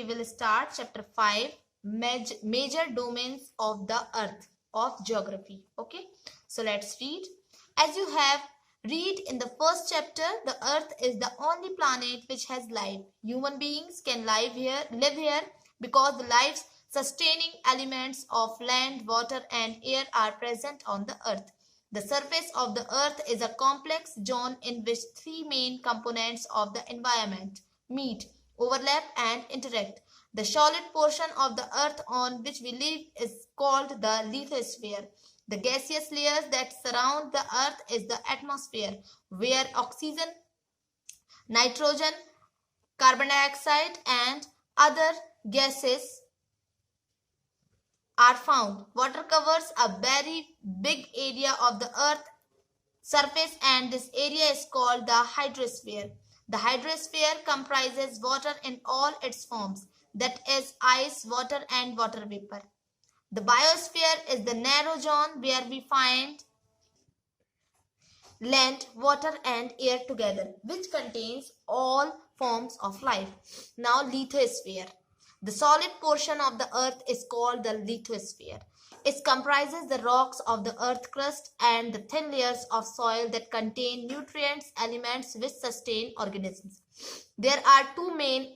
we will start chapter 5, major domains of the earth of geography. Okay, so let's read. As you have read in the first chapter, the earth is the only planet which has life. Human beings can live here because the life sustaining elements of land, water and air are present on the earth. The surface of the earth is a complex zone in which three main components of the environment meet, overlap and interact. The solid portion of the earth on which we live is called the lithosphere. The gaseous layers that surround the earth is the atmosphere, where oxygen, nitrogen, carbon dioxide and other gases are found. Water covers a very big area of the earth surface and this area is called the hydrosphere. The hydrosphere comprises water in all its forms, that is ice, water and water vapor. The biosphere is the narrow zone where we find land, water and air together, which contains all forms of life. Now lithosphere. The solid portion of the earth is called the lithosphere. It comprises the rocks of the earth crust and the thin layers of soil that contain nutrients, elements which sustain organisms. There are two main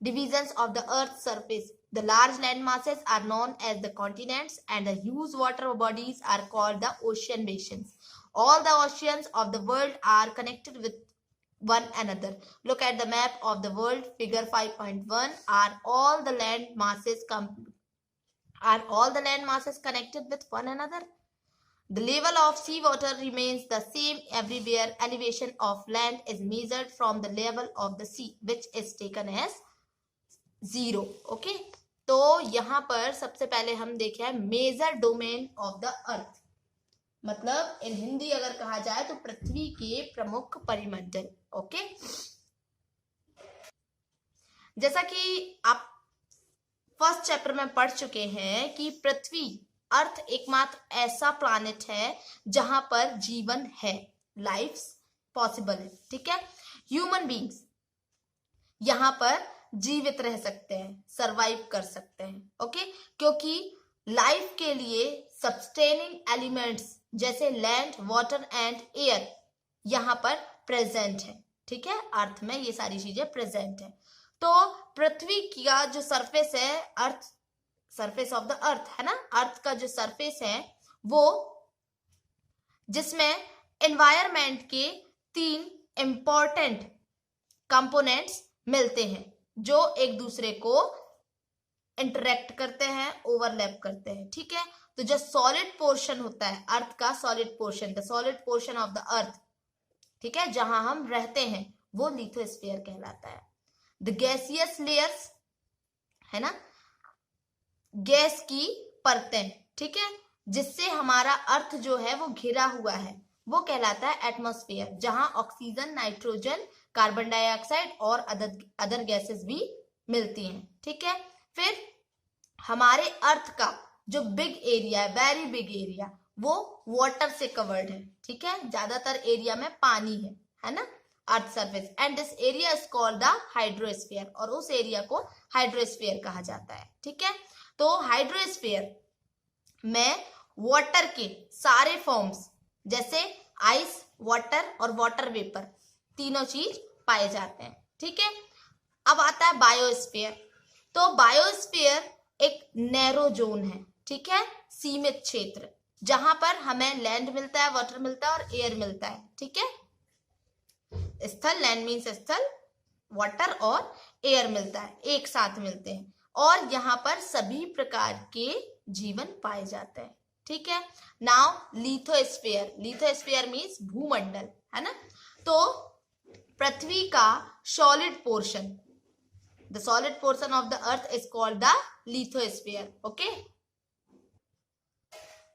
divisions of the earth's surface. The large land masses are known as the continents and the huge water bodies are called the ocean basins. All the oceans of the world are connected with one another. Look at the map of the world, figure 5.1. Are all the land masses connected with one another? The level of seawater remains the same everywhere. Elevation of land is measured from the level of the sea, which is taken as 0. Okay, तो यहाँ पर सबसे पहले हम देखे हैं major domain of the earth, मतलब in Hindi अगर कहा जाए तो पृथ्वी के प्रमुख परिमंडल. ओके, जैसा कि आप फर्स्ट चैप्टर में पढ़ चुके हैं कि पृथ्वी अर्थ एकमात्र ऐसा प्लैनेट है जहां पर जीवन है, लाइफ पॉसिबल है. ठीक है, ह्यूमन बींग्स यहां पर जीवित रह सकते हैं, सरवाइव कर सकते हैं. ओके, क्योंकि लाइफ के लिए सस्टेनिंग एलिमेंट्स जैसे लैंड, वाटर एंड एयर यहां पर प्रेजेंट है. ठीक है, अर्थ में ये सारी चीजें प्रेजेंट है. तो पृथ्वी का जो सरफेस है, अर्थ सरफेस ऑफ द अर्थ है ना, अर्थ का जो सरफेस है वो जिसमें एनवायरमेंट के 3 इंपॉर्टेंट कंपोनेंट्स मिलते हैं जो एक दूसरे को इंटरेक्ट करते हैं, ओवरलैप करते हैं. ठीक है, तो जो सॉलिड पोर्शन होता है अर्थ का, solid portion, the solid portion of the अर्थ, ठीक है, जहां हम रहते हैं वो लिथोस्फीयर कहलाता है. द गैसियस लेयर्स है ना, गैस की परतें, ठीक है, जिससे हमारा अर्थ जो है वो घिरा हुआ है, वो कहलाता है एटमॉस्फेयर, जहां ऑक्सीजन, नाइट्रोजन, कार्बन डाइऑक्साइड और अदर गैसेस भी मिलती हैं. ठीक है, फिर हमारे अर्थ का जो बिग एरिया है, वेरी बिग एरिया, वो वाटर से कवर्ड है. ठीक है, ज्यादातर एरिया में पानी है ना, earth surface, and this area is called the hydrosphere, और उस एरिया को हाइड्रोस्फीयर कहा जाता है. ठीक है, तो हाइड्रोस्फीयर में वाटर के सारे फॉर्म्स जैसे आइस, वाटर और वाटर वेपर तीनों चीज पाए जाते हैं. ठीक है, अब आता है बायोस्फीयर. तो बायोस्फीयर एक नैरो जोन है. ठीक है, सीमित क्षेत्र जहां पर हमें लैंड मिलता है, वाटर मिलता है और एयर मिलता है. ठीक है, स्थल, लैंड मीन्स स्थल, वाटर और एयर मिलता है, एक साथ मिलते हैं, और यहाँ पर सभी प्रकार के जीवन पाए जाते हैं. ठीक है, नाउ लिथोस्फीयर. लिथोस्फीयर मीन्स भूमंडल है ना. तो पृथ्वी का solid portion, the solid portion of the earth is called the lithosphere. Okay,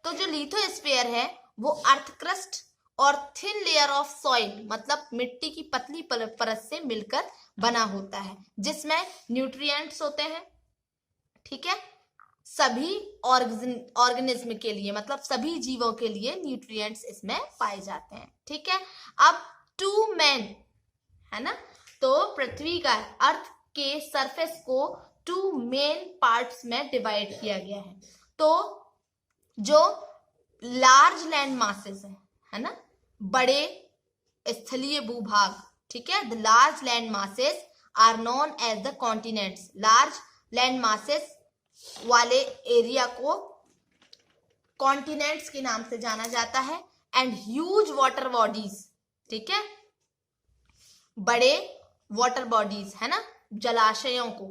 तो जो लिथोस्फीयर है वो अर्थ क्रस्ट और थिन लेयर ऑफ सॉइल, मतलब मिट्टी की पतली परत से मिलकर बना होता है, जिसमें न्यूट्रिएंट्स होते हैं. ठीक है, सभी ऑर्गेनिज्म के लिए, मतलब सभी जीवों के लिए न्यूट्रिएंट्स इसमें पाए जाते हैं. ठीक है, अब 2 मेन है ना, तो पृथ्वी का अर्थ के सरफेस को 2 मेन पार्ट्स में डिवाइड किया गया है। तो जो लार्ज लैंड मासेस है ना, बड़े स्थलीय भूभाग, ठीक है, the large land masses are known as the continents. Large land masses वाले एरिया को कॉन्टिनेंट्स के नाम से जाना जाता है। एंड ह्यूज वाटर बॉडीज, ठीक है, बड़े वाटर बॉडीज है ना, जलाशयों को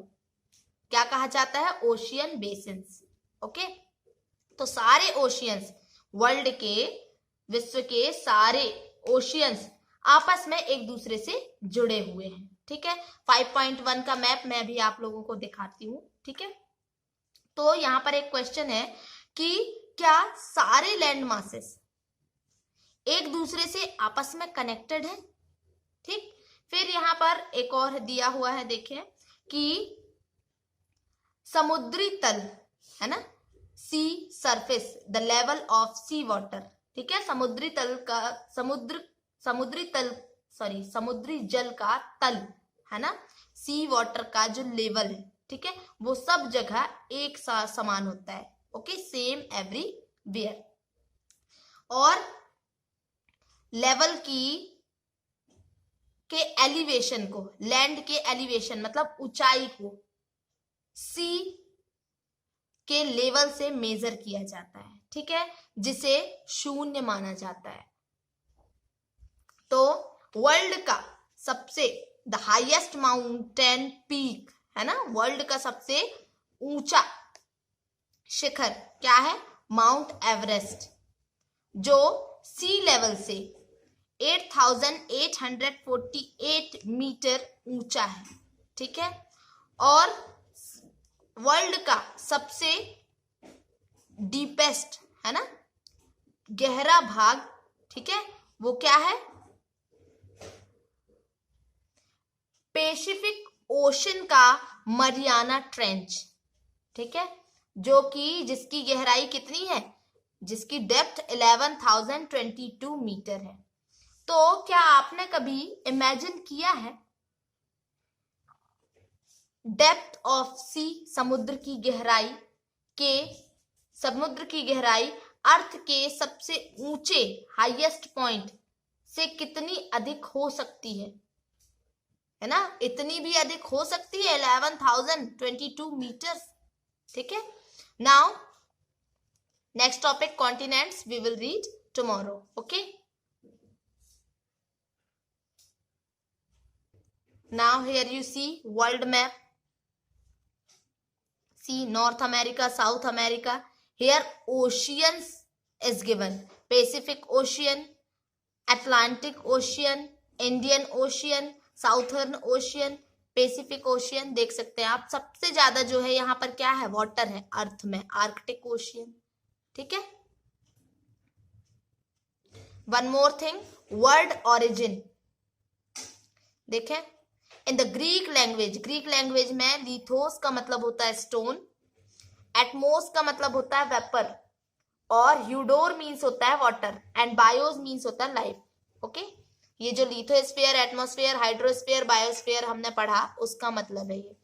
क्या कहा जाता है? Ocean basins. ओके, तो सारे ओशियंस, वर्ल्ड के, विश्व के सारे ओशियंस आपस में एक दूसरे से जुड़े हुए हैं। ठीक है, 5.1 का मैप मैं भी आप लोगों को दिखाती हूँ। ठीक है, तो यहाँ पर एक क्वेश्चन है कि क्या सारे लैंड मासेस एक दूसरे से आपस में कनेक्टेड है? ठीक, फिर यहाँ पर एक और दिया हुआ है, देखिए कि समुद्री तल है ना, sea surface, the level of sea water. ठीक है, समुद्री जल का तल है ना, सी वाटर का जो लेवल है, ठीक है, वो सब जगह एक साथ समान होता है। Okay, same everywhere. और लेवल के एलिवेशन को, लैंड के एलिवेशन मतलब ऊंचाई को सी के लेवल से मेजर किया जाता है। ठीक है, जिसे शून्य माना जाता है। तो वर्ल्ड का सबसे द हाईएस्ट माउंटेन पीक है ना, वर्ल्ड का सबसे ऊंचा शिखर क्या है? माउंट एवरेस्ट, जो सी लेवल से 8,848 मीटर ऊंचा है। ठीक है, और वर्ल्ड का सबसे डीपेस्ट है ना, गहरा भाग, ठीक है, वो क्या है? पैसिफिक ओशन का मरियाना ट्रेंच। ठीक है, जो कि जिसकी गहराई कितनी है? जिसकी डेप्थ 11,022 मीटर है। तो क्या आपने कभी इमेजिन किया है डेप्थ ऑफ सी, समुद्र की गहराई अर्थ के सबसे ऊंचे हाईएस्ट पॉइंट से कितनी अधिक हो सकती है ना? इतनी भी अधिक हो सकती है, 11,022 मीटर्स। ठीक है, now next topic continents we will read tomorrow. Okay, now here you see world map. See North America, South America. Here oceans is given: Pacific Ocean, Atlantic Ocean, Indian Ocean, Southern Ocean, Pacific Ocean। देख सकते हैं आप, सबसे ज्यादा जो है यहाँ पर क्या है? वाटर है अर्थ में, आर्कटिक ओशियन। ठीक है, one more thing, word origin देखें। इन द ग्रीक लैंग्वेज में लिथोस का मतलब होता है स्टोन, एटमोस का मतलब होता है वेपर, और यूडोर मीन्स होता है वाटर, एंड बायोस मीन्स होता है लाइफ। ओके, ये जो लिथोस्फीयर, एटमॉस्फेयर, हाइड्रोस्फीयर, बायोस्फीयर हमने पढ़ा, उसका मतलब है ये।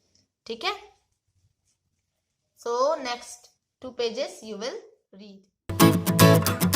ठीक है, so next 2 pages you will read.